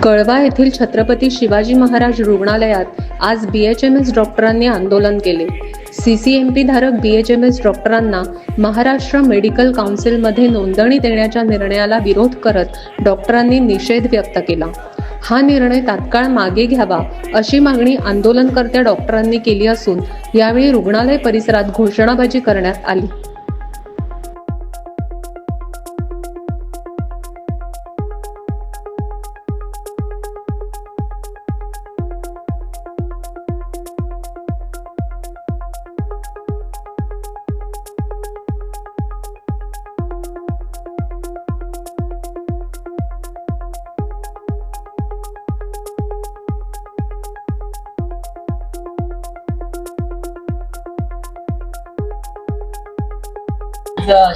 कळवा येथील छत्रपती शिवाजी महाराज रुग्णालयात आज बीएचएमएस डॉक्टरांनी आंदोलन केले. सीसीएमपी धारक बीएचएमएस डॉक्टरांना महाराष्ट्र मेडिकल काउन्सिलमध्ये नोंदणी देण्याच्या निर्णयाला विरोध करत डॉक्टरांनी निषेध व्यक्त केला. हा निर्णय तात्काळ मागे घ्यावा अशी मागणी आंदोलनकर्त्या डॉक्टरांनी केली असून यावेळी रुग्णालय परिसरात घोषणाबाजी करण्यात आली.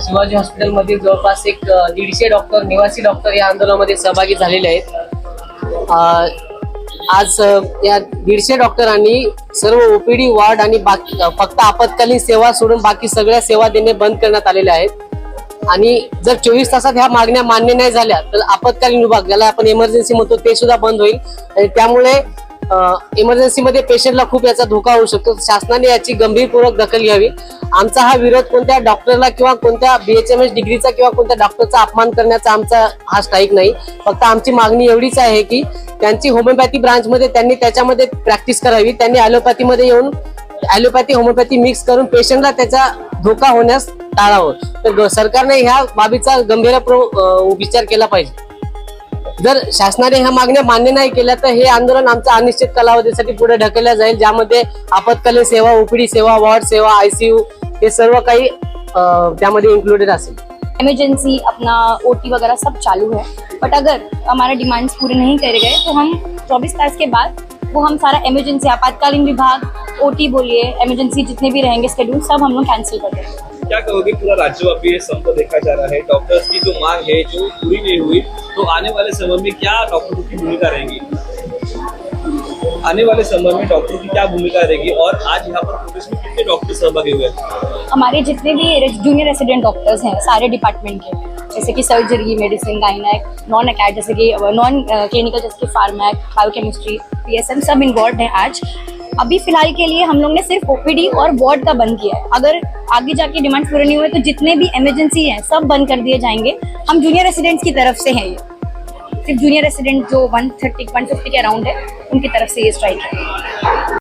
शिवाजी हॉस्पिटलमध्ये जवळपास 150 डॉक्टर निवासी डॉक्टर या आंदोलनामध्ये सहभागी झालेले आहेत. आज या 150 डॉक्टरांनी सर्व ओपीडी वार्ड आणि बाकी फक्त आपत्कालीन सेवा सोडून बाकी सगळ्या सेवा देणे बंद करण्यात आलेल्या आहेत. आणि जर 24 तासात ह्या मागण्या मान्य नाही झाल्या तर आपत्कालीन विभाग ज्याला आपण इमर्जन्सी म्हणतो ते सुद्धा बंद होईल. आणि त्यामुळे इमर्जन्सी मध्ये पेशंटला खूप याचा धोका होऊ शकतो. शासनाने याची गंभीरपूर्वक दखल घ्यावी. आमचा हा विरोध कोणत्या डॉक्टरला किंवा कोणत्या बीएचएमएस डिग्रीचा किंवा कोणत्या डॉक्टरचा अपमान करण्याचा आमचा हा स्ट्राईक नाही. फक्त आमची मागणी एवढीच आहे की त्यांची होमिओपॅथी ब्रांचमध्ये त्यांनी त्याच्यामध्ये प्रॅक्टिस करावी. त्यांनी ॲलोपॅथीमध्ये येऊन ॲलोपॅथी होमिओपॅथी मिक्स करून पेशंटला त्याचा धोका होण्यास टाळावं. तर सरकारने ह्या बाबीचा गंभीर विचार केला पाहिजे. जर शासनाने ह्या मागण्या मान्य नाही केल्या तर हे आंदोलन आमचं अनिश्चित कालावधीसाठी पुढे ढकललं जाईल, ज्यामध्ये आपत्कालीन सेवा, ओपीडी सेवा, वार्ड सेवा, आईसीयू हे सर्व काही त्यामध्ये इंक्लूडेड असेल. इमरजेंसी अपना ओटी वगैरह सब चालू है, बट अगर हमारे डिमांड्स पूरे नहीं करे गए तो हम 24 तास के बाद वो हम सारा इमरजेंसी आपातकालीन विभाग, ओटी बोलिए, इमरजेंसी जितने भी रहेंगे शेड्यूल सब हम लोग कैंसिल कर देंगे. क्या कहोगे, पूरा राज्यव्यापी संप देखा जा रहा है, डॉक्टर्स की जो मांग है जो पूरी नहीं हुई, तो आने वाले समय में क्या डॉक्टरों की भूमिका रहेगी? आने वाले समय में डॉक्टरों की क्या भूमिका रहेगी? और आज यहाँ पर प्रोटेस्ट में कितने डॉक्टर सहभागी हुए? हमारे जितने भी जूनियर रेसिडेंट डॉक्टर्स हैं सारे डिपार्टमेंट के, जैसे कि सर्जरी, मेडिसिन, गायनेक, नॉन अकैड जैसे कि नॉन क्लिनिकल जैसे कि फार्मैक, बायोकेमिस्ट्री, पीएसएम सब इन्वॉल्व हैं आज. अभी फिलहाल के लिए हम लोग ने सिर्फ ओपीडी और वार्ड का बंद किया है. अगर आगे जाके डिमांड पूरे नहीं हुए तो जितने भी इमरजेंसी हैं सब बंद कर दिए जाएंगे. हम जूनियर रेसिडेंट्स की तरफ से हैं, ये सिर्फ जूनियर रेसिडेंट जो 130-150 के अराउंड है उनकी तरफ से ये स्ट्राइक है.